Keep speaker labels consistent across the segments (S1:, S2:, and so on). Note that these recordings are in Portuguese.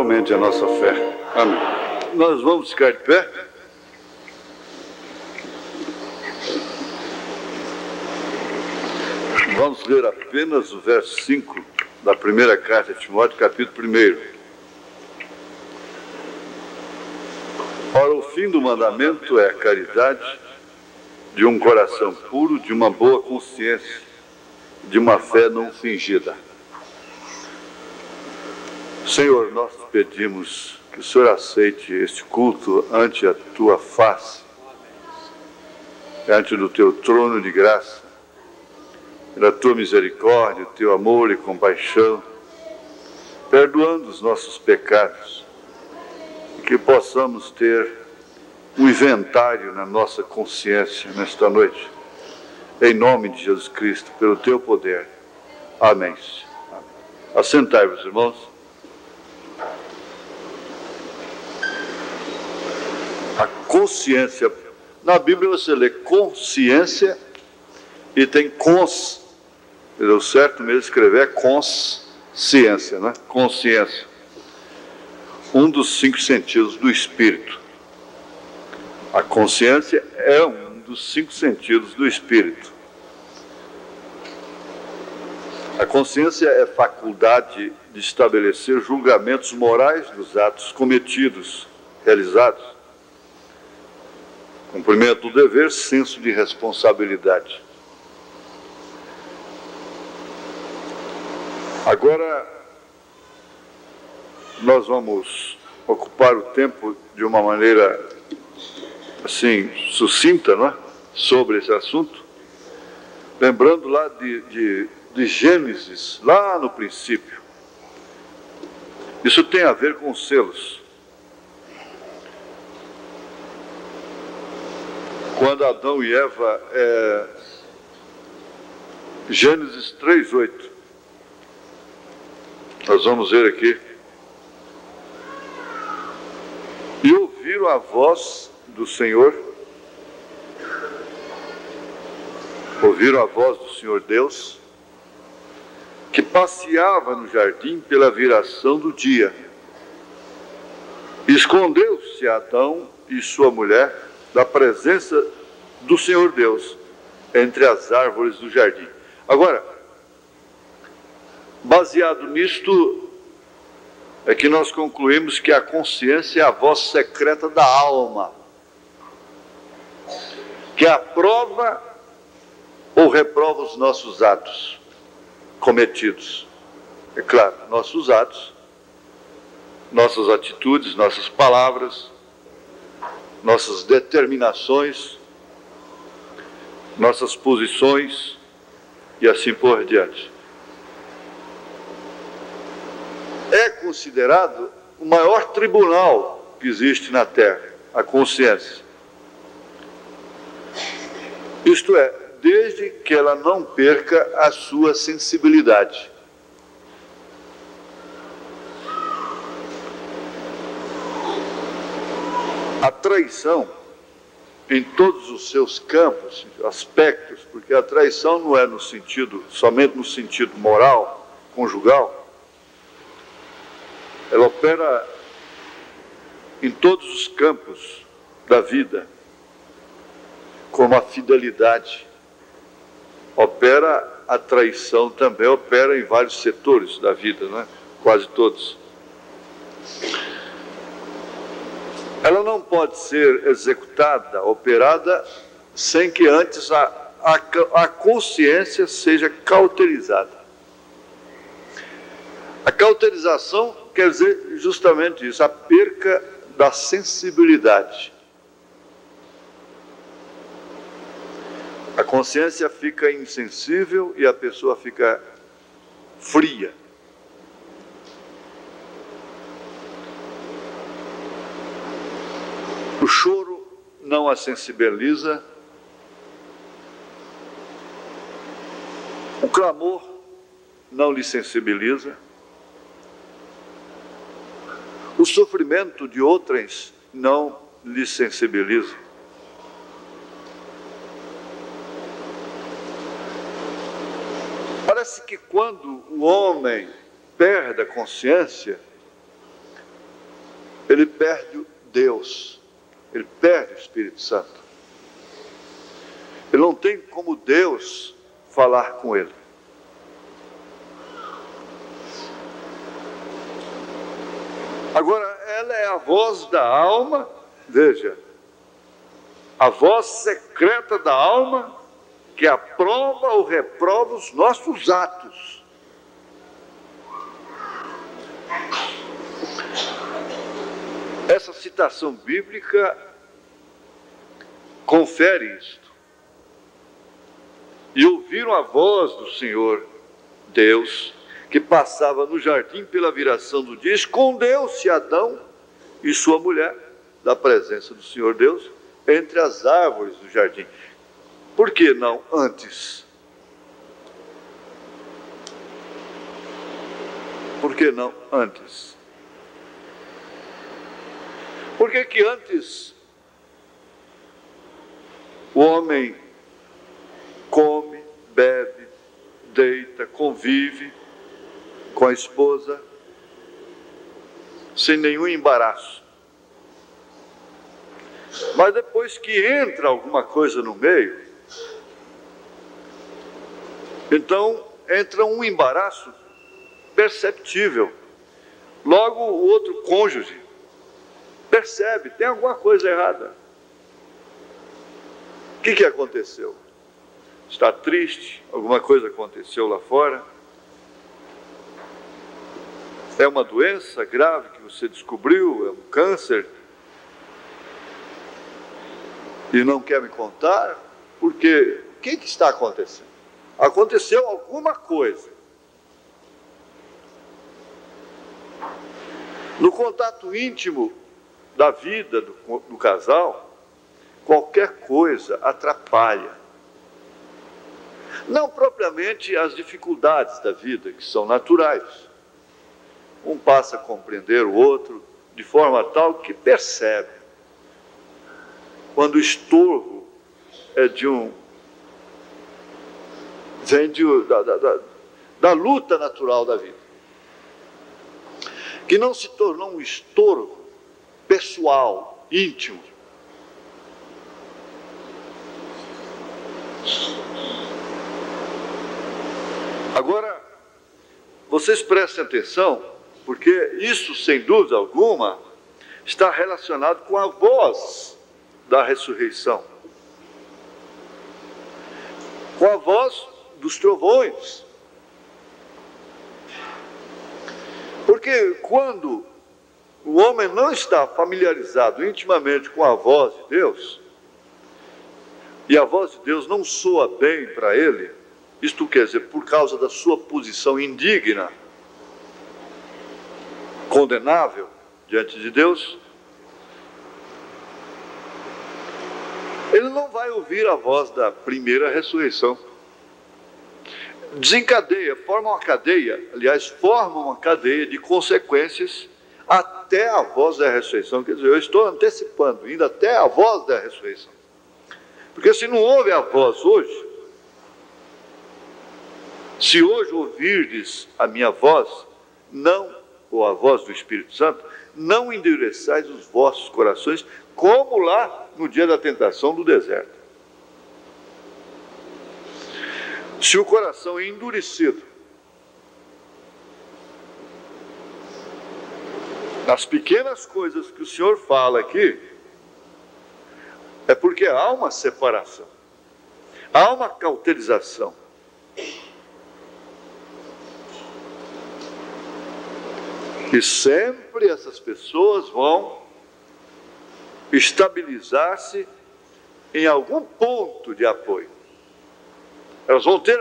S1: aumente a nossa fé. Amém. Nós vamos ficar de pé. Vamos ler apenas o verso 5 da primeira carta de Timóteo, capítulo 1. Ora, o fim do mandamento é a caridade, de um coração puro, de uma boa consciência, de uma fé não fingida. Senhor, nós te pedimos que o Senhor aceite este culto ante a tua face, ante do teu trono de graça, pela tua misericórdia, teu amor e compaixão, perdoando os nossos pecados, e que possamos ter um inventário na nossa consciência nesta noite, em nome de Jesus Cristo, pelo teu poder. Amém. Assentai-vos, irmãos. A consciência, na Bíblia você lê consciência e tem cons, o certo mesmo escrever é consciência, né? Consciência. Um dos 5 sentidos do espírito. A consciência é um dos 5 sentidos do espírito. A consciência é faculdade de estabelecer julgamentos morais dos atos cometidos, realizados. Cumprimento do dever, senso de responsabilidade. Agora, nós vamos ocupar o tempo de uma maneira, assim, sucinta, não é? Sobre esse assunto. Lembrando lá de Gênesis, lá no princípio. Isso tem a ver com os selos. Quando Adão e Eva, Gênesis 3:8. Nós vamos ver aqui. E ouviram a voz do Senhor, ouviram a voz do Senhor Deus, que passeava no jardim pela viração do dia. Escondeu-se Adão e sua mulher da presença do Senhor Deus entre as árvores do jardim. Agora, baseado nisto, é que nós concluímos que a consciência é a voz secreta da alma, que aprova ou reprova os nossos atos cometidos. É claro, nossos atos, nossas atitudes, nossas palavras, nossas determinações, nossas posições e assim por diante. É considerado o maior tribunal que existe na Terra, a consciência. Isto é, desde que ela não perca a sua sensibilidade. A traição, em todos os seus campos, aspectos, porque a traição não é somente no sentido moral, conjugal, ela opera em todos os campos da vida, como a fidelidade. A traição também opera em vários setores da vida, né? Quase todos. Ela não pode ser executada, operada, sem que antes a consciência seja cauterizada. A cauterização quer dizer justamente isso, a perca da sensibilidade. A consciência fica insensível e a pessoa fica fria. O choro não a sensibiliza. O clamor não lhe sensibiliza. O sofrimento de outrens não lhe sensibiliza. Parece que quando o homem perde a consciência, ele perde Deus, ele perde o Espírito Santo. Ele não tem como Deus falar com ele. Agora, ela é a voz da alma, veja, a voz secreta da alma que aprova ou reprova os nossos atos. Essa citação bíblica confere isto. E ouviram a voz do Senhor Deus, que passava no jardim pela viração do dia, escondeu-se Adão e sua mulher da presença do Senhor Deus entre as árvores do jardim. Por que não antes? Por que não antes? Por que que antes o homem come, bebe, deita, convive com a esposa sem nenhum embaraço? Mas depois que entra alguma coisa no meio, então entra um embaraço perceptível. Logo o outro cônjuge percebe, tem alguma coisa errada. O que aconteceu? Está triste? Alguma coisa aconteceu lá fora? É uma doença grave que você descobriu? É um câncer? E não quer me contar? Porque o que está acontecendo? Aconteceu alguma coisa. No contato íntimo da vida do casal, qualquer coisa atrapalha. Não propriamente as dificuldades da vida, que são naturais. Um passa a compreender o outro de forma tal que percebe. Quando o estorvo é vem da luta natural da vida, que não se tornou um estorvo pessoal, íntimo. Agora, vocês prestem atenção, porque isso, sem dúvida alguma, está relacionado com a voz da ressurreição, com a voz dos trovões. Porque quando o homem não está familiarizado intimamente com a voz de Deus, e a voz de Deus não soa bem para ele, isto quer dizer, por causa da sua posição indigna, condenável diante de Deus, ele não vai ouvir a voz da primeira ressurreição. Desencadeia, forma uma cadeia de consequências até a voz da ressurreição. Quer dizer, eu estou antecipando, indo até a voz da ressurreição. Porque se não ouve a voz hoje, se hoje ouvirdes a minha voz, ou a voz do Espírito Santo, não endureçais os vossos corações, como lá no dia da tentação do deserto. Se o coração é endurecido, nas pequenas coisas que o Senhor fala aqui, é porque há uma separação, há uma cauterização. E sempre essas pessoas vão estabilizar-se em algum ponto de apoio. Elas vão ter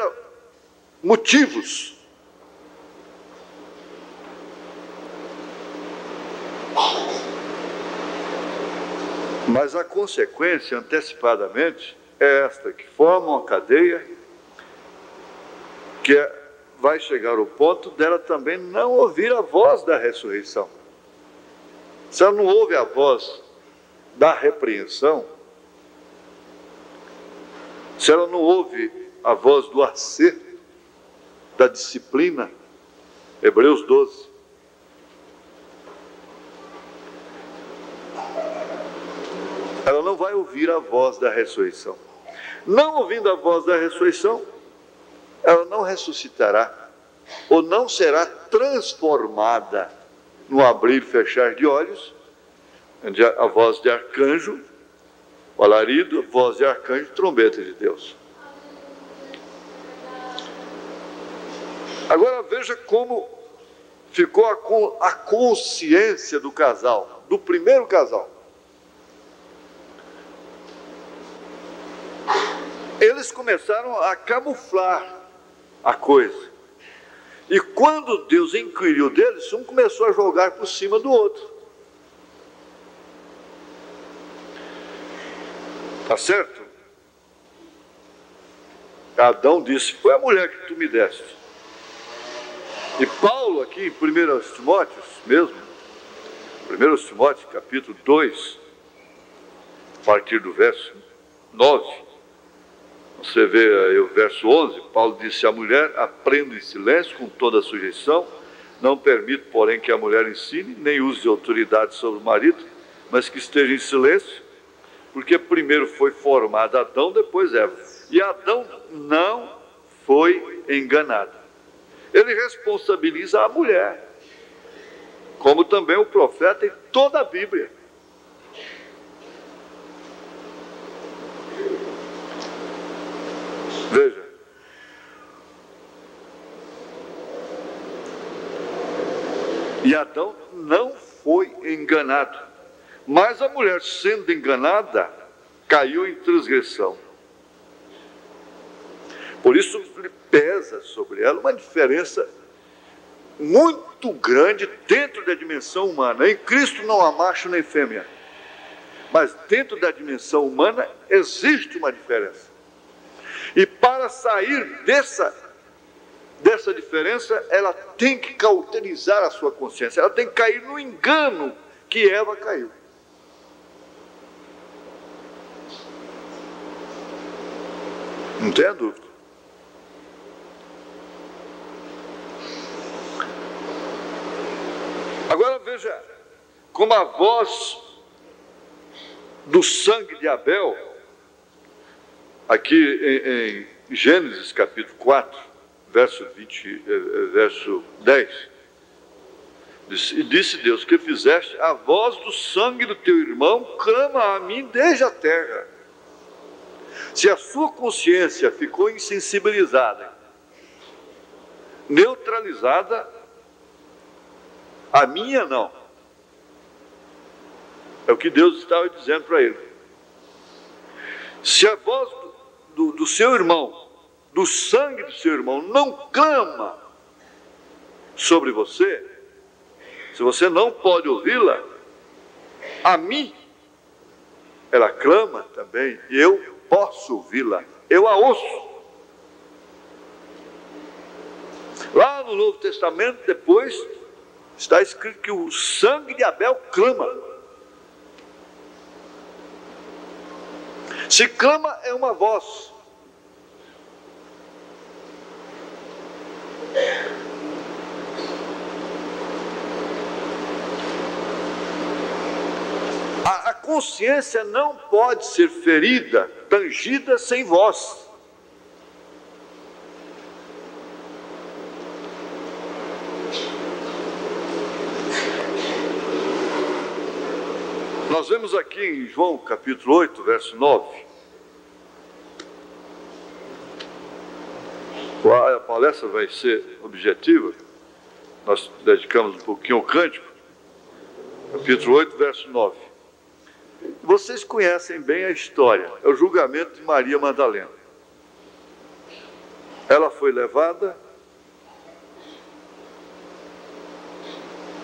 S1: motivos. Mas a consequência, antecipadamente, é esta, que forma uma cadeia que vai chegar ao ponto dela também não ouvir a voz da ressurreição. Se ela não ouve a voz da repreensão, se ela não ouve a voz do acerto, da disciplina, Hebreus 12, ela não vai ouvir a voz da ressurreição. Não ouvindo a voz da ressurreição, ela não ressuscitará, ou não será transformada no abrir e fechar de olhos, a voz de arcanjo, o alarido, voz de arcanjo, trombeta de Deus. Agora veja como ficou a consciência do casal, do primeiro casal. Eles começaram a camuflar a coisa. E quando Deus inquiriu deles, um começou a jogar por cima do outro. Tá certo? Adão disse: foi a mulher que tu me deste. E Paulo aqui em 1 Timóteo mesmo, 1 Timóteo capítulo 2, a partir do verso 9, você vê aí o verso 11, Paulo disse: a mulher aprenda em silêncio com toda a sujeição, não permite, porém, que a mulher ensine, nem use de autoridade sobre o marido, mas que esteja em silêncio, porque primeiro foi formado Adão, depois Eva. E Adão não foi enganado. Ele responsabiliza a mulher, como também o profeta em toda a Bíblia. Veja, e Adão não foi enganado, mas a mulher, sendo enganada, caiu em transgressão. Por isso pesa sobre ela uma diferença muito grande dentro da dimensão humana. Em Cristo não há macho nem fêmea, mas dentro da dimensão humana existe uma diferença. E para sair dessa diferença, ela tem que cauterizar a sua consciência, ela tem que cair no engano que Eva caiu. Não tem a dúvida. Agora veja como a voz do sangue de Abel, aqui em Gênesis capítulo 4, verso 10, e disse Deus: que fizeste, a voz do sangue do teu irmão clama a mim desde a terra. Se a sua consciência ficou insensibilizada, neutralizada, a minha não. É o que Deus estava dizendo para ele. Se a voz do seu irmão, do sangue do seu irmão, não clama sobre você, se você não pode ouvi-la, a mim ela clama também, e eu posso ouvi-la, eu a ouço. Lá no Novo Testamento, depois, está escrito que o sangue de Abel clama. Se clama, é uma voz. A consciência não pode ser ferida, tangida sem voz. Nós vemos aqui em João capítulo 8, verso 9. A palestra vai ser objetiva. Nós dedicamos um pouquinho ao cântico. Capítulo 8, verso 9. Vocês conhecem bem a história. É o julgamento de Maria Madalena. Ela foi levada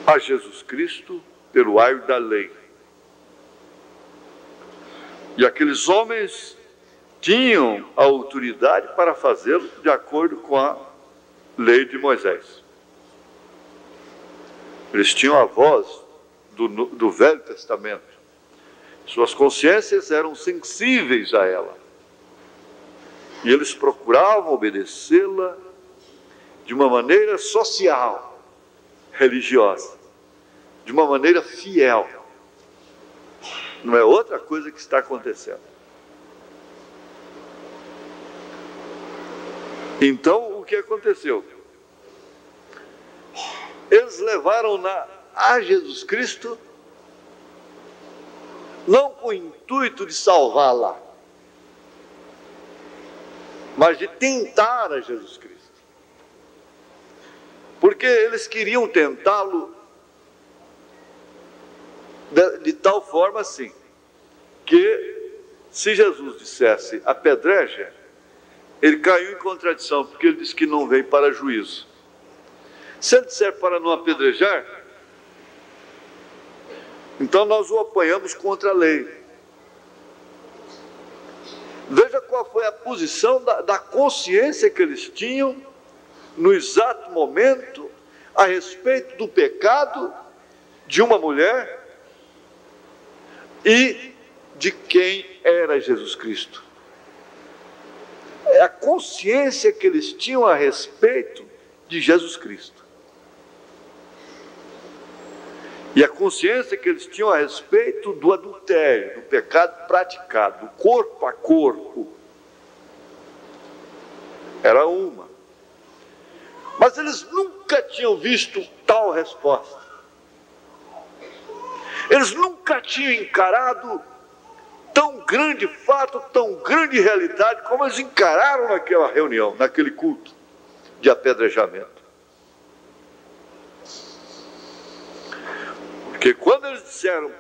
S1: a Jesus Cristo pelo aio da lei. E aqueles homens tinham a autoridade para fazê-lo de acordo com a lei de Moisés. Eles tinham a voz do Velho Testamento. Suas consciências eram sensíveis a ela. E eles procuravam obedecê-la de uma maneira social, religiosa, de uma maneira fiel. Não é outra coisa que está acontecendo. Então, o que aconteceu? Eles levaram a Jesus Cristo, não com o intuito de salvá-la, mas de tentar a Jesus Cristo. Porque eles queriam tentá-lo de tal forma assim, que se Jesus dissesse apedreja, ele caiu em contradição, porque ele disse que não veio para juízo. Se ele disser para não apedrejar, então nós o apanhamos contra a lei. Veja qual foi a posição da consciência que eles tinham no exato momento a respeito do pecado de uma mulher e de quem era Jesus Cristo. É a consciência que eles tinham a respeito de Jesus Cristo. E a consciência que eles tinham a respeito do adultério, do pecado praticado, do corpo a corpo, era uma. Mas eles nunca tinham visto tal resposta. Eles nunca tinham encarado tão grande fato, tão grande realidade, como eles encararam naquela reunião, naquele culto de apedrejamento. Porque quando eles disseram,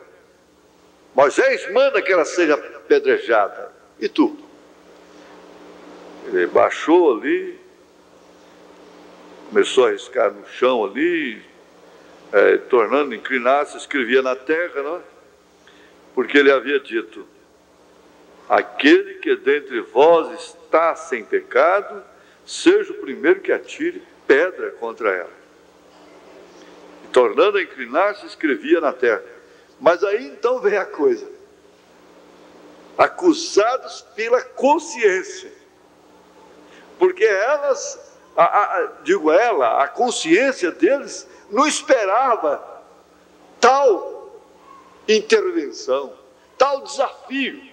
S1: Moisés manda que ela seja apedrejada, e tu? Ele baixou ali, começou a riscar no chão ali, tornando inclinar-se, escrevia na terra, não é? Porque ele havia dito, aquele que dentre vós está sem pecado, seja o primeiro que atire pedra contra ela. E, tornando a inclinar-se, escrevia na terra. Mas aí então vem a coisa. Acusados pela consciência. Porque elas, a consciência deles não esperava tal intervenção, tal desafio.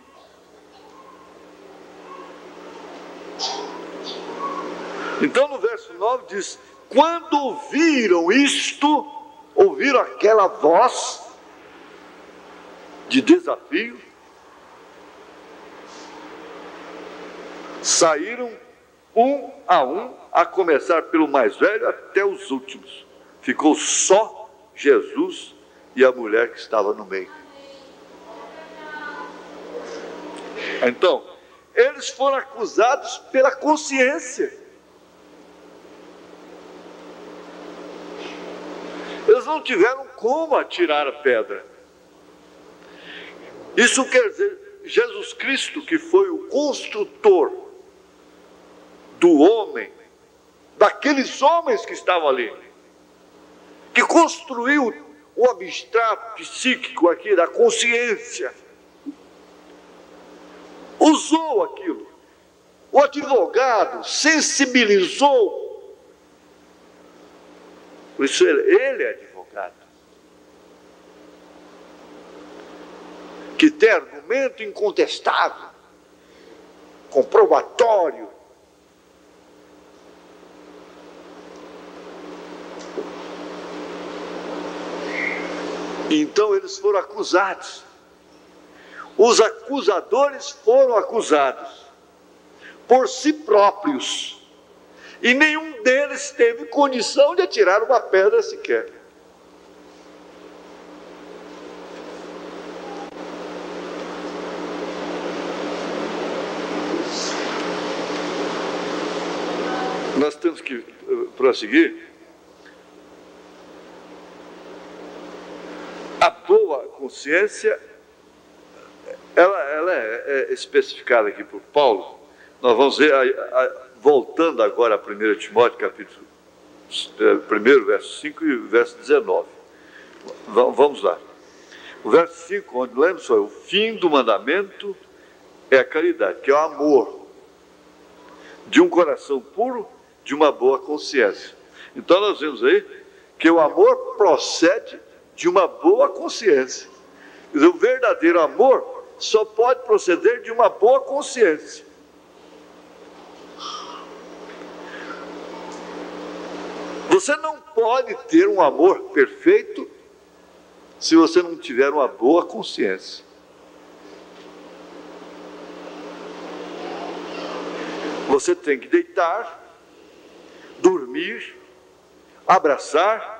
S1: Então no verso 9 diz, quando ouviram isto, ouviram aquela voz de desafio, saíram um, a começar pelo mais velho até os últimos. Ficou só Jesus e a mulher que estava no meio. Então, eles foram acusados pela consciência. Eles não tiveram como atirar a pedra. Isso quer dizer, Jesus Cristo, que foi o construtor do homem, daqueles homens que estavam ali, que construiu o abstrato psíquico aqui da consciência, usou aquilo. O advogado sensibilizou. Por isso ele é advogado. Que tem argumento incontestável, comprobatório. Então eles foram acusados. Os acusadores foram acusados por si próprios. E nenhum deles teve condição de atirar uma pedra sequer. Nós temos que prosseguir. A boa consciência, ela é especificada aqui por Paulo. Nós vamos ver, voltando agora a 1 Timóteo, capítulo 1, verso 5 e verso 19. Vamos lá. O verso 5, onde lemos, o fim do mandamento é a caridade, que é o amor, de um coração puro, de uma boa consciência. Então nós vemos aí que o amor procede de uma boa consciência, Quer dizer, o verdadeiro amor só pode proceder de uma boa consciência. Você não pode ter um amor perfeito se você não tiver uma boa consciência. Você tem que deitar, dormir, abraçar,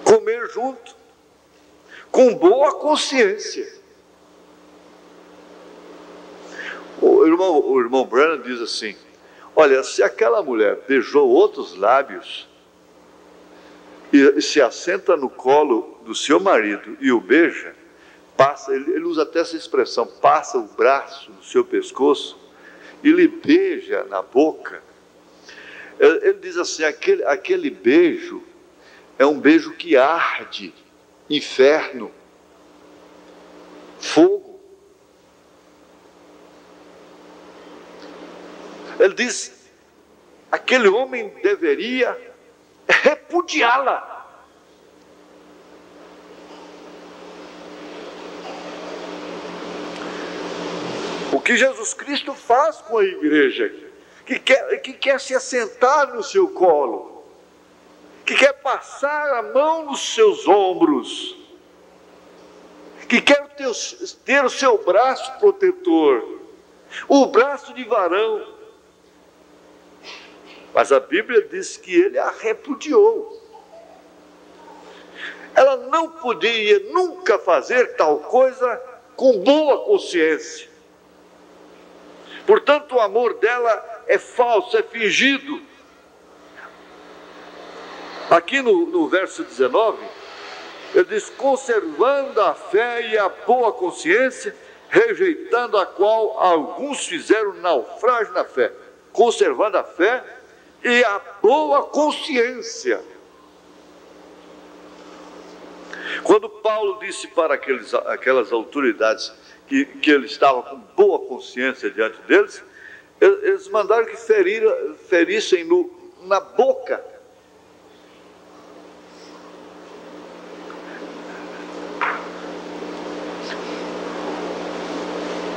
S1: comer junto, com boa consciência. O irmão Branham diz assim: olha, se aquela mulher beijou outros lábios e se assenta no colo do seu marido e o beija, passa, ele usa até essa expressão, passa o braço no seu pescoço e lhe beija na boca. Ele diz assim: aquele beijo é um beijo que arde, inferno, fogo. Ele diz: aquele homem deveria repudiá-la. O que Jesus Cristo faz com a igreja, que quer se assentar no seu colo, que quer passar a mão nos seus ombros, que quer ter o seu braço protetor, o braço de varão. Mas a Bíblia diz que ele a repudiou. Ela não podia nunca fazer tal coisa com boa consciência. Portanto, o amor dela é falso, é fingido. Aqui no verso 19, ele diz: conservando a fé e a boa consciência, rejeitando a qual alguns fizeram naufrágio na fé. Conservando a fé e a boa consciência. Quando Paulo disse para aquelas autoridades que ele estava com boa consciência diante deles, eles mandaram que ferissem na boca.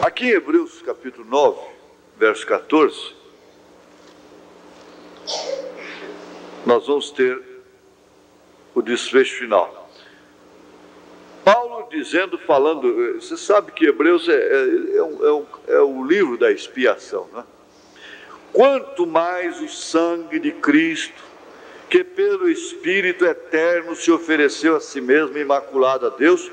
S1: Aqui em Hebreus capítulo 9, verso 14, nós vamos ter o desfecho final. Paulo falando, você sabe que Hebreus é o livro da expiação, né? Quanto mais o sangue de Cristo, que pelo Espírito eterno se ofereceu a si mesmo imaculado a Deus,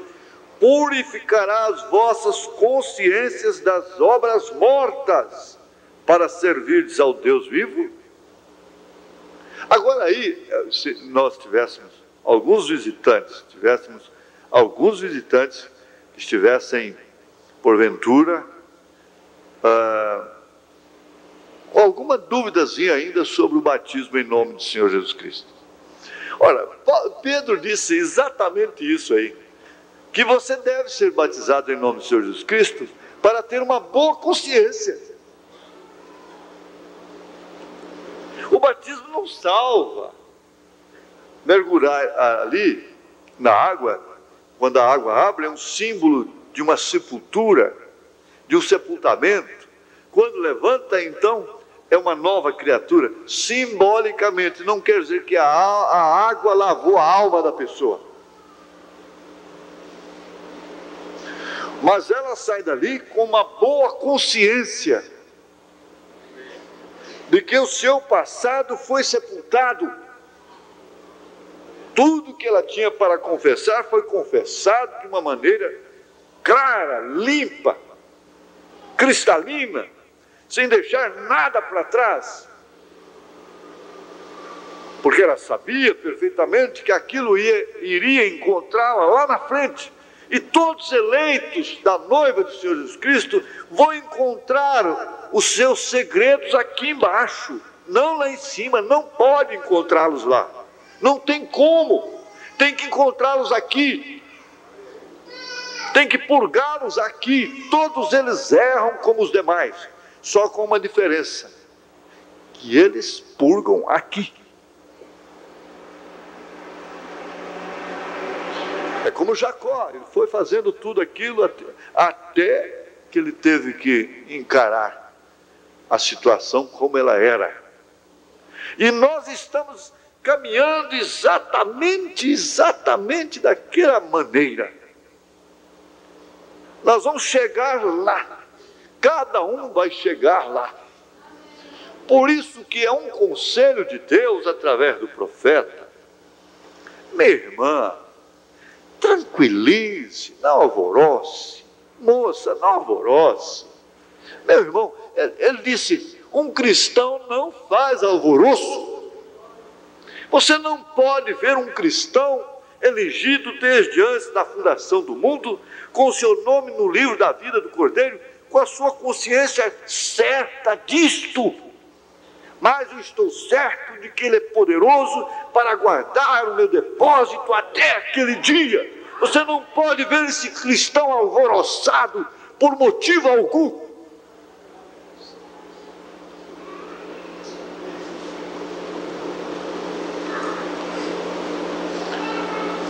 S1: purificará as vossas consciências das obras mortas, para servirdes ao Deus vivo. Agora aí, se nós tivéssemos alguns visitantes que estivessem, porventura, alguma dúvidazinha ainda sobre o batismo em nome do Senhor Jesus Cristo. Ora, Pedro disse exatamente isso aí, que você deve ser batizado em nome do Senhor Jesus Cristo para ter uma boa consciência. O batismo não salva. Mergulhar ali na água, quando a água abre, é um símbolo de uma sepultura, de um sepultamento. Quando levanta, então, é uma nova criatura. Simbolicamente, não quer dizer que a água lavou a alma da pessoa. Mas ela sai dali com uma boa consciência de que o seu passado foi sepultado. Tudo que ela tinha para confessar foi confessado de uma maneira clara, limpa, cristalina, sem deixar nada para trás. Porque ela sabia perfeitamente que aquilo iria encontrá-la lá na frente. E todos os eleitos da noiva do Senhor Jesus Cristo vão encontrar os seus segredos aqui embaixo, não lá em cima. Não pode encontrá-los lá, não tem como, tem que encontrá-los aqui, tem que purgá-los aqui. Todos eles erram como os demais, só com uma diferença, que eles purgam aqui. É como Jacó, ele foi fazendo tudo aquilo até que ele teve que encarar a situação como ela era. E nós estamos caminhando exatamente daquela maneira. Nós vamos chegar lá, cada um vai chegar lá. Por isso que é um conselho de Deus através do profeta. Minha irmã, tranquilize, não alvoroce. Moça, não alvoroce. Meu irmão, ele disse, um cristão não faz alvoroço. Você não pode ver um cristão elegido desde antes da fundação do mundo, com o seu nome no livro da vida do Cordeiro, com a sua consciência certa disto. Mas eu estou certo de que Ele é poderoso para guardar o meu depósito até aquele dia. Você não pode ver esse cristão alvoroçado por motivo algum.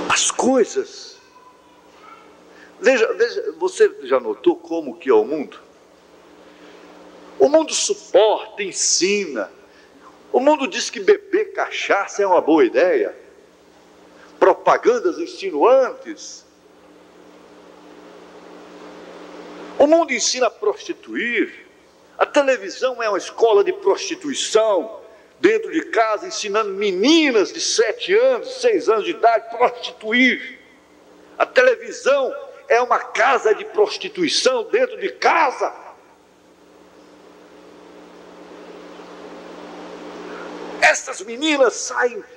S1: As coisas. Veja, você já notou como que é o mundo? O mundo suporta, ensina. O mundo diz que beber cachaça é uma boa ideia. Propagandas insinuantes. O mundo ensina a prostituir. A televisão é uma escola de prostituição. Dentro de casa, ensinando meninas de 7 anos, 6 anos de idade a prostituir. A televisão é uma casa de prostituição dentro de casa. Essas meninas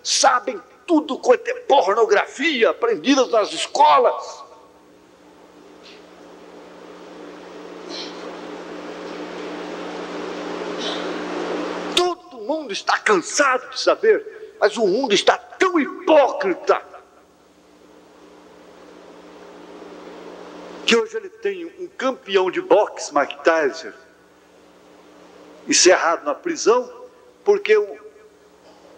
S1: sabem tudo quanto é pornografia, aprendidas nas escolas. Todo mundo está cansado de saber, mas o mundo está tão hipócrita, que hoje ele tem um campeão de boxe, Mike Tyson, encerrado na prisão, porque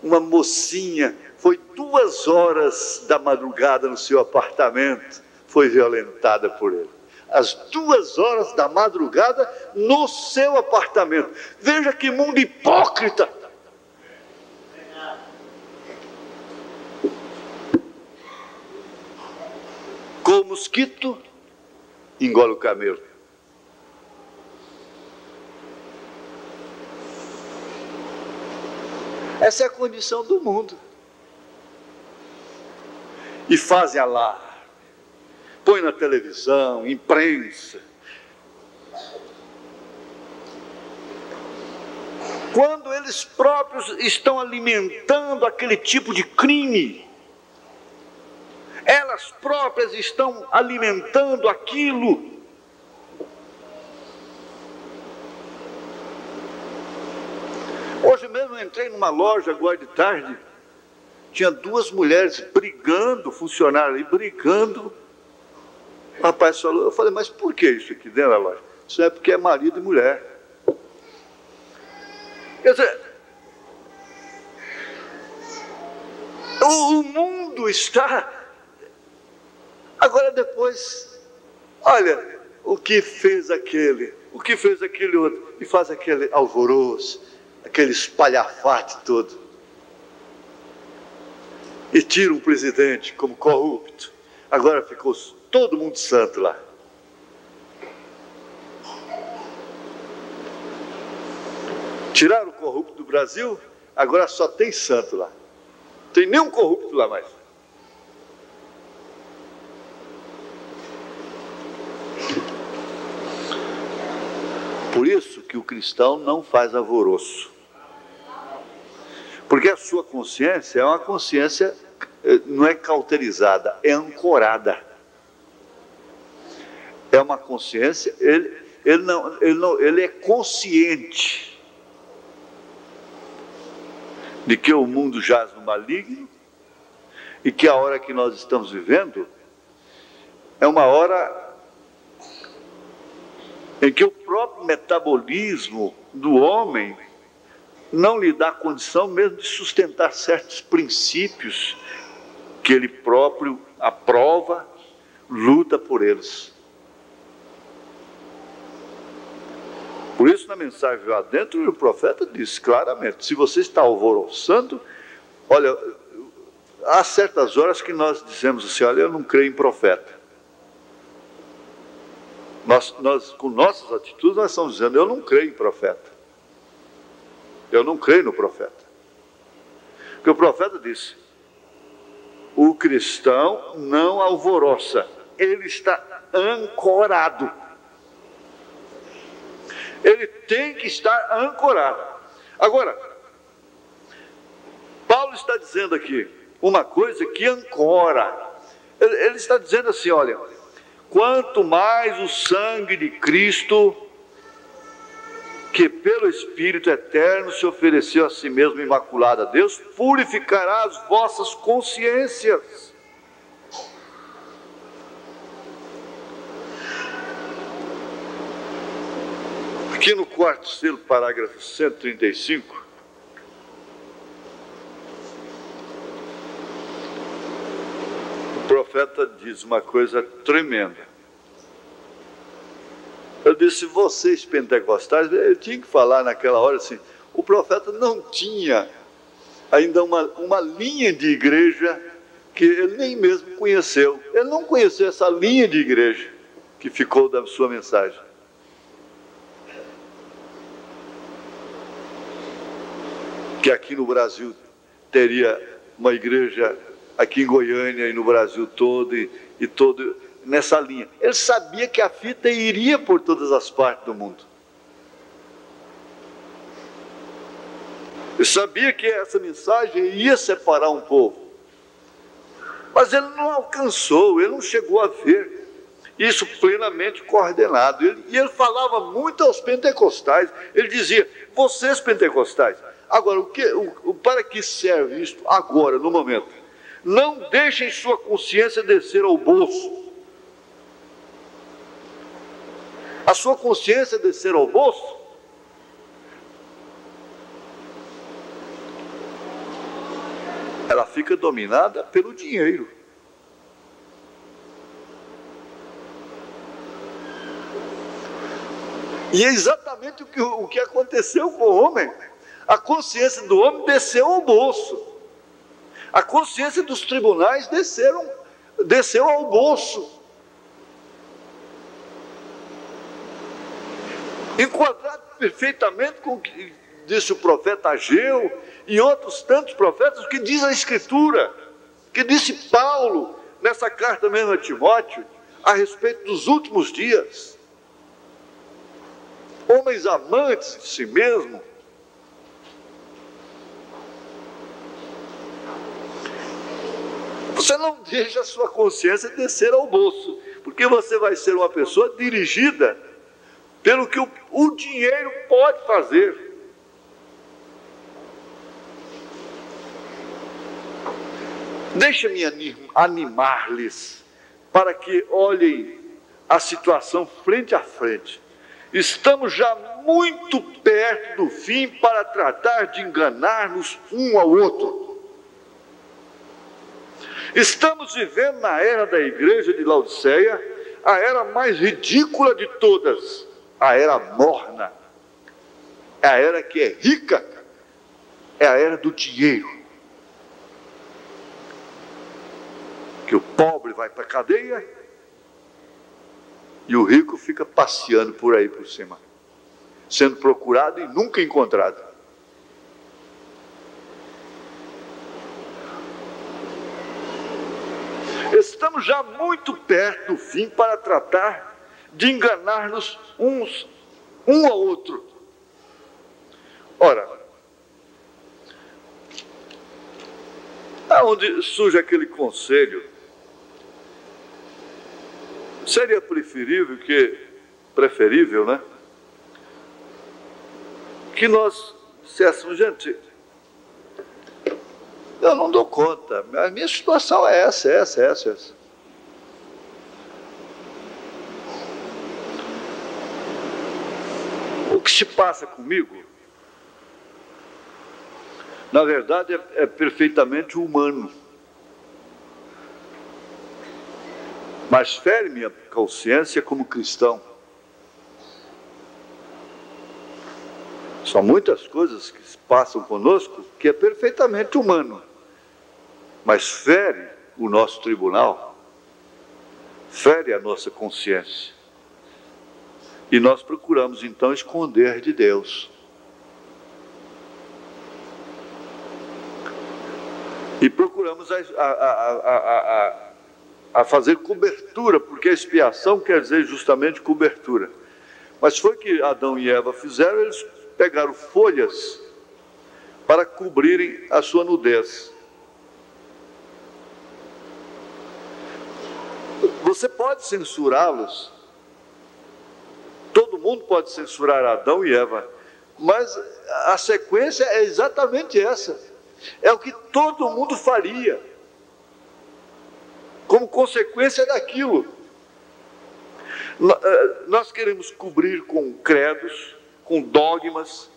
S1: uma mocinha foi 2 horas da madrugada no seu apartamento, foi violentada por ele. Às 2 horas da madrugada no seu apartamento. Veja que mundo hipócrita. Com o mosquito, engole o camelo. Essa é a condição do mundo. E fazem alarme, põe na televisão, imprensa. Quando eles próprios estão alimentando aquele tipo de crime, elas próprias estão alimentando aquilo. Hoje mesmo eu entrei numa loja agora de tarde, tinha 2 mulheres brigando, funcionários ali brigando. O rapaz falou, eu falei, mas por que isso aqui dentro da loja? Isso é porque é marido e mulher. Quer dizer, o mundo está... Agora depois, olha o que fez aquele outro, e faz aquele alvoroço, aquele espalhafate todo. E tira um presidente como corrupto. Agora ficou todo mundo santo lá. Tiraram o corrupto do Brasil, agora só tem santo lá. Não tem nenhum corrupto lá mais. Por isso que o cristão não faz alvoroço. Porque a sua consciência é uma consciência, não é cauterizada, é ancorada. É uma consciência, ele é consciente de que o mundo jaz no maligno e que a hora que nós estamos vivendo é uma hora em que o próprio metabolismo do homem não lhe dá condição mesmo de sustentar certos princípios que ele próprio aprova luta por eles. Por isso, na mensagem lá dentro, o profeta diz claramente: se você está alvoroçando, olha, há certas horas que nós dizemos assim: olha, eu não creio em profeta. Nós, com nossas atitudes, nós estamos dizendo: eu não creio em profeta. Eu não creio no profeta. Porque o profeta disse: o cristão não alvoroça, ele está ancorado. Ele tem que estar ancorado. Agora, Paulo está dizendo aqui uma coisa que ancora. Ele está dizendo assim: olha, quanto mais o sangue de Cristo, que pelo Espírito eterno se ofereceu a si mesmo imaculado a Deus, purificará as vossas consciências. Aqui no quarto selo, parágrafo 135, o profeta diz uma coisa tremenda. Eu disse: vocês pentecostais, ele tinha que falar naquela hora assim, o profeta não tinha ainda uma linha de igreja que ele nem mesmo conheceu. Ele não conheceu essa linha de igreja que ficou da sua mensagem. Que aqui no Brasil teria uma igreja, aqui em Goiânia e no Brasil todo, e todo nessa linha. Ele sabia que a fita iria por todas as partes do mundo. Ele sabia que essa mensagem ia separar um povo. Mas ele não alcançou, ele não chegou a ver isso plenamente coordenado. E ele falava muito aos pentecostais. Ele dizia: vocês pentecostais, agora, para que serve isto agora, no momento? Não deixem sua consciência descer ao bolso. A sua consciência descer ao bolso, ela fica dominada pelo dinheiro. E é exatamente o que aconteceu com o homem. A consciência do homem desceu ao bolso. A consciência dos tribunais desceu ao bolso. Enquadrado perfeitamente com o que disse o profeta Ageu e outros tantos profetas, o que diz a Escritura, que disse Paulo nessa carta mesmo a Timóteo, a respeito dos últimos dias. Homens amantes de si mesmo, você não deixa a sua consciência descer ao bolso, porque você vai ser uma pessoa dirigida pelo que o dinheiro pode fazer. Deixa-me animar-lhes, para que olhem a situação frente a frente. Estamos já muito perto do fim para tratar de enganar-nos um ao outro. Estamos vivendo na era da igreja de Laodiceia, a era mais ridícula de todas, a era morna, é a era que é rica, é a era do dinheiro. Que o pobre vai para a cadeia e o rico fica passeando por aí por cima, sendo procurado e nunca encontrado. Estamos já muito perto do fim para tratar de enganar-nos um ao outro. Ora, aonde surge aquele conselho, seria preferível, né? Que nós disséssemos: gente, eu não dou conta, a minha situação é essa. O que se passa comigo, na verdade, é perfeitamente humano. mas fere minha consciência como cristão. São muitas coisas que se passam conosco que é perfeitamente humano, mas fere o nosso tribunal, fere a nossa consciência. E nós procuramos então esconder de Deus. E procuramos a fazer cobertura, porque a expiação quer dizer justamente cobertura. Mas foi o que Adão e Eva fizeram, eles pegaram folhas para cobrirem a sua nudez. Você pode censurá-los, todo mundo pode censurar Adão e Eva, mas a sequência é exatamente essa. É o que todo mundo faria, como consequência daquilo. Nós queremos cobrir com credos, com dogmas.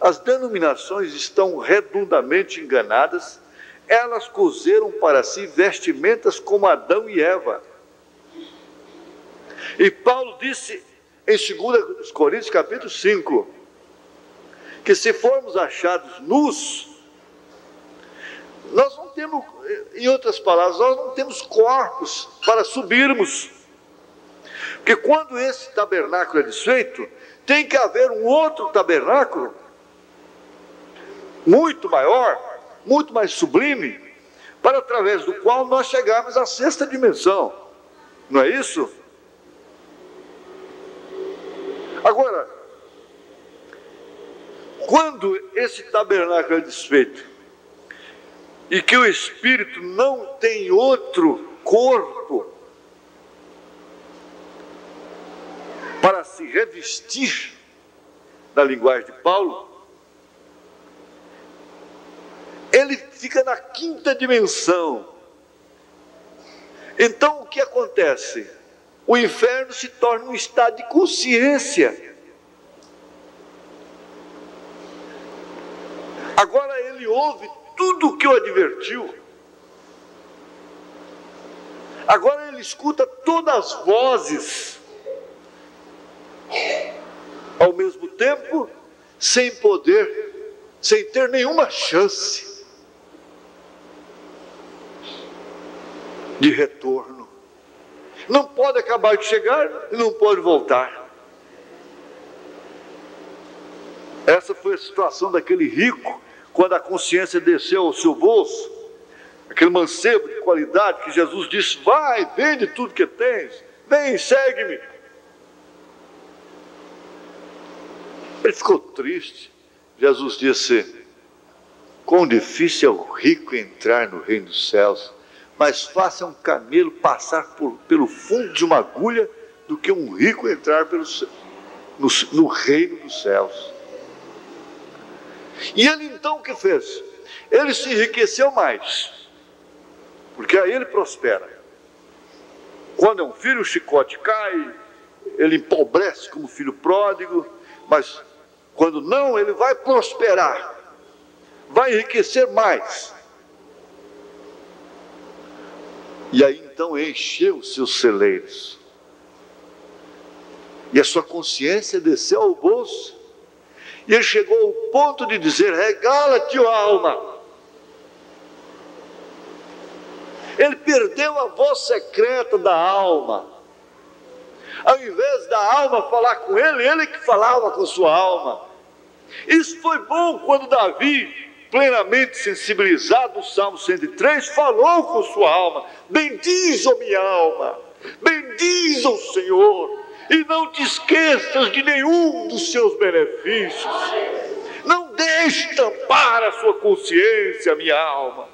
S1: As denominações estão redondamente enganadas. Elas cozeram para si vestimentas como Adão e Eva. E Paulo disse em 2 Coríntios capítulo 5, que se formos achados nus, nós não temos, em outras palavras, nós não temos corpos para subirmos. Porque quando esse tabernáculo é desfeito, tem que haver um outro tabernáculo, muito maior, muito mais sublime, para através do qual nós chegarmos à sexta dimensão. Não é isso? Agora, quando esse tabernáculo é desfeito, e que o Espírito não tem outro corpo para se revestir, na linguagem de Paulo, ele fica na quinta dimensão. Então o que acontece? O inferno se torna um estado de consciência. Agora ele ouve tudo o que o advertiu. Agora ele escuta todas as vozes, ao mesmo tempo, sem poder, sem ter nenhuma chance de retorno. Não pode acabar de chegar e não pode voltar. Essa foi a situação daquele rico, quando a consciência desceu ao seu bolso, aquele mancebo de qualidade que Jesus disse: vai, vende tudo que tens, vem, segue-me. Ele ficou triste. Jesus disse: quão difícil é o rico entrar no reino dos céus, mais fácil é um camelo passar pelo fundo de uma agulha do que um rico entrar no reino dos céus. E ele então o que fez? Ele se enriqueceu mais, porque aí ele prospera. Quando é um filho, o chicote cai, ele empobrece como filho pródigo, mas quando não, ele vai prosperar, vai enriquecer mais. E aí então encheu os seus celeiros, e a sua consciência desceu ao bolso, e ele chegou ao ponto de dizer: regala-te, ó alma. Ele perdeu a voz secreta da alma. Ao invés da alma falar com ele, ele que falava com a sua alma. Isso foi bom quando Davi, plenamente sensibilizado no Salmo 103, falou com sua alma: bendiz, ó minha alma, bendiz ao Senhor, e não te esqueças de nenhum dos seus benefícios. Não deixe tampar a sua consciência, minha alma.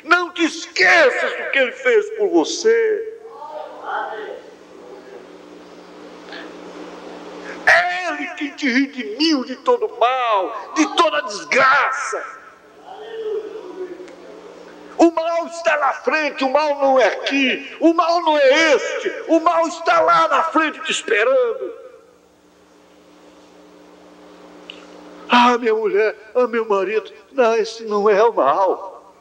S1: Não te esqueças do que Ele fez por você. É Ele quem te redimiu de todo mal, de toda desgraça. O mal está na frente, o mal não é aqui, o mal não é este, o mal está lá na frente te esperando. Ah, minha mulher, ah, meu marido, não, esse não é o mal.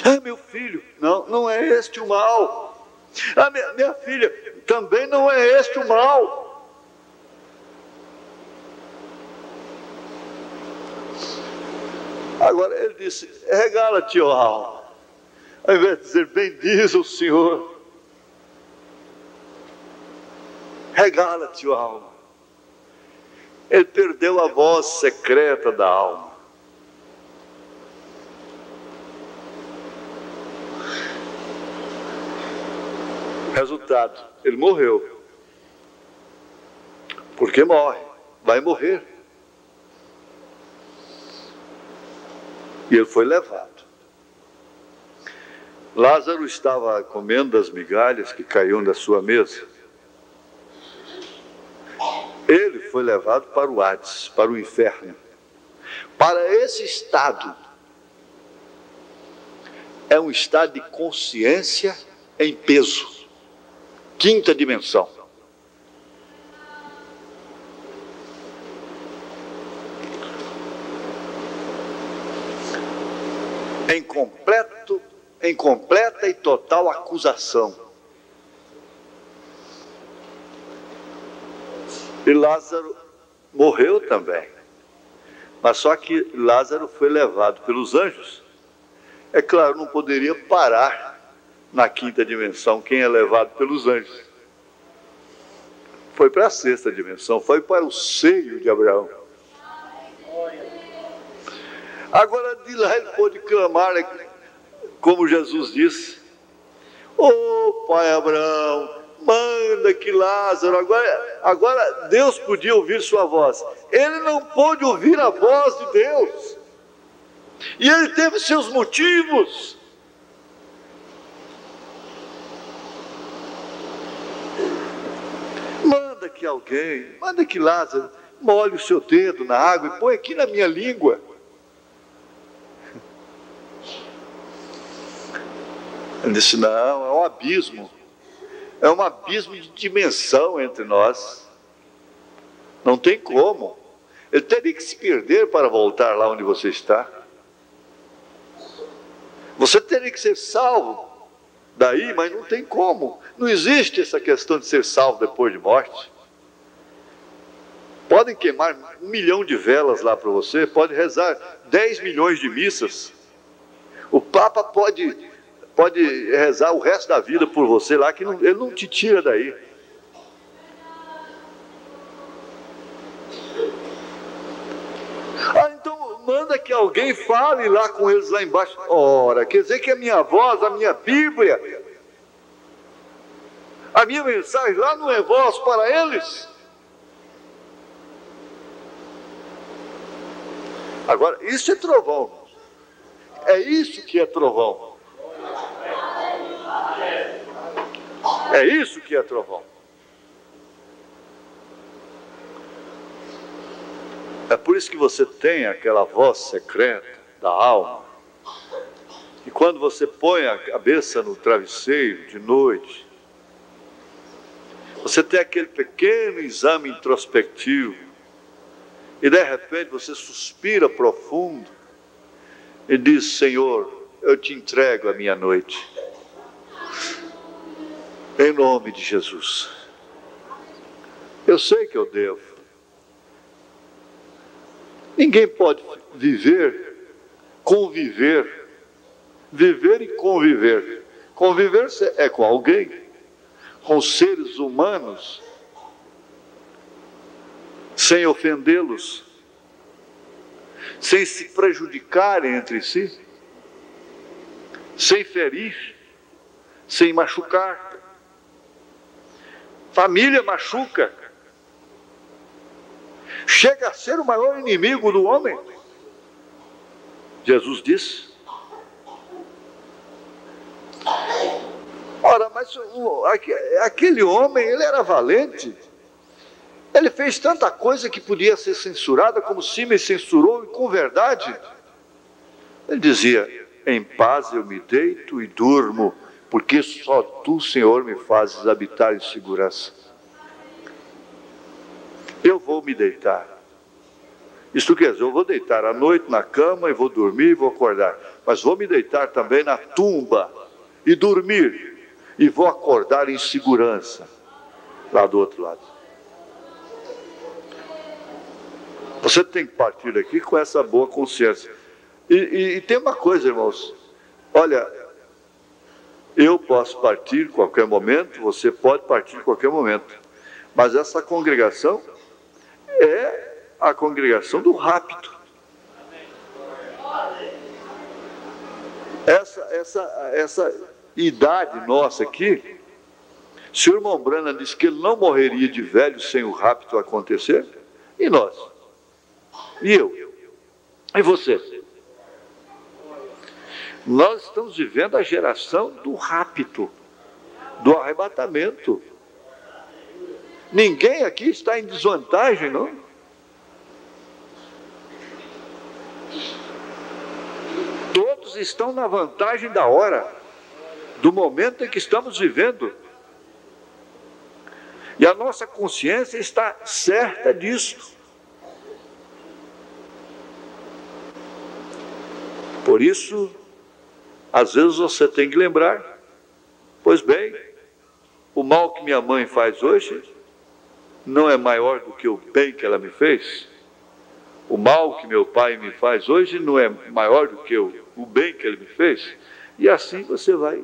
S1: Ah, meu filho, não é este o mal. Ah, minha filha, também não é este o mal. Agora ele disse, regala-te, ó alma. Ao invés de dizer, bendiz o Senhor, regala-te, ó alma. Ele perdeu a voz secreta da alma. Resultado, ele morreu. Porque morre, vai morrer. E ele foi levado. Lázaro estava comendo das migalhas que caíam da sua mesa. Ele foi levado para o Hades, para o inferno. Para esse estado, é um estado de consciência em peso. Quinta dimensão. Em completa e total acusação. E Lázaro morreu também. Mas só que Lázaro foi levado pelos anjos. É claro, não poderia parar na quinta dimensão quem é levado pelos anjos. Foi para a sexta dimensão, foi para o seio de Abraão. Agora de lá ele pôde clamar, como Jesus disse, ô pai Abraão, manda que Lázaro, agora Deus podia ouvir sua voz. Ele não pôde ouvir a voz de Deus. E ele teve seus motivos. Manda que Lázaro molhe o seu dedo na água e põe aqui na minha língua. Ele disse, não, é um abismo. É um abismo de dimensão entre nós. Não tem como. Ele teria que se perder para voltar lá onde você está. Você teria que ser salvo daí, mas não tem como. Não existe essa questão de ser salvo depois de morte. Podem queimar 1 milhão de velas lá para você, pode rezar 10 milhões de missas. O Papa pode rezar o resto da vida por você lá, que ele não te tira daí. Ah, então manda que alguém fale lá com eles lá embaixo. Ora, quer dizer que a minha voz, a minha Bíblia, a minha mensagem lá não é voz para eles? Agora, isso é trovão. É isso que é trovão. É isso que é trovão. É por isso que você tem aquela voz secreta da alma. E quando você põe a cabeça no travesseiro de noite, você tem aquele pequeno exame introspectivo. E de repente você suspira profundo e diz, Senhor, eu te entrego a minha noite. Em nome de Jesus. Eu sei que eu devo. Ninguém pode viver e conviver. Conviver é com alguém, com seres humanos, sem ofendê-los, sem se prejudicarem entre si, sem ferir, sem machucar. Família machuca. Chega a ser o maior inimigo do homem. Jesus disse. Ora, mas aquele homem, ele era valente. Ele fez tanta coisa que podia ser censurada, como Simeon censurou, e com verdade. Ele dizia, em paz eu me deito e durmo, porque só tu, Senhor, me fazes habitar em segurança. Eu vou me deitar. Isto quer dizer, eu vou deitar à noite na cama e vou dormir e vou acordar. mas vou me deitar também na tumba e dormir, e vou acordar em segurança lá do outro lado. Você tem que partir daqui com essa boa consciência. E tem uma coisa, irmãos, olha, eu posso partir em qualquer momento, você pode partir em qualquer momento, mas essa congregação é a congregação do rapto. Essa idade nossa aqui, se o irmão Branham disse que ele não morreria de velho sem o rapto acontecer, e nós? E eu? E você? Nós estamos vivendo a geração do rapto, do arrebatamento. Ninguém aqui está em desvantagem, não? Todos estão na vantagem da hora, do momento em que estamos vivendo. E a nossa consciência está certa disso. Por isso, às vezes você tem que lembrar, pois bem, o mal que minha mãe faz hoje não é maior do que o bem que ela me fez. O mal que meu pai me faz hoje não é maior do que o bem que ele me fez. E assim você vai.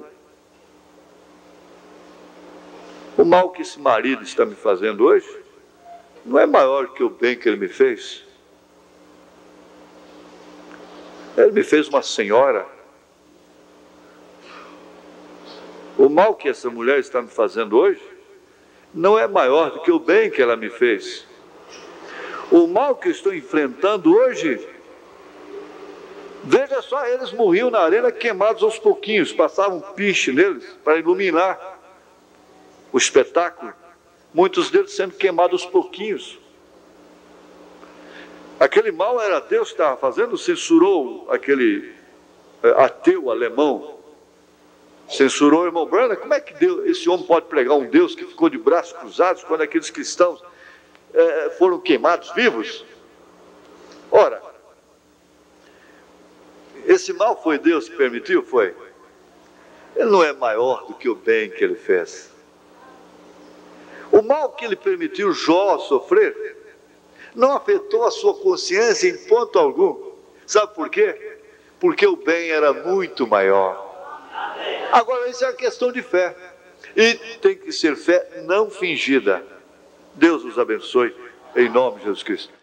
S1: O mal que esse marido está me fazendo hoje não é maior do que o bem que ele me fez. Ele me fez uma senhora. O mal que essa mulher está me fazendo hoje não é maior do que o bem que ela me fez. O mal que eu estou enfrentando hoje, veja só, eles morriam na arena queimados aos pouquinhos, passavam piche neles para iluminar o espetáculo, muitos deles sendo queimados aos pouquinhos. Aquele mal era Deus que estava fazendo, censurou aquele ateu alemão, censurou o irmão Branham. Como é que Deus, esse homem pode pregar um Deus que ficou de braços cruzados quando aqueles cristãos foram queimados vivos? Ora, esse mal foi Deus que permitiu? Foi. Ele não é maior do que o bem que ele fez. O mal que ele permitiu Jó sofrer não afetou a sua consciência em ponto algum. Sabe por quê? Porque o bem era muito maior. Agora, isso é uma questão de fé. E tem que ser fé não fingida. Deus nos abençoe, em nome de Jesus Cristo.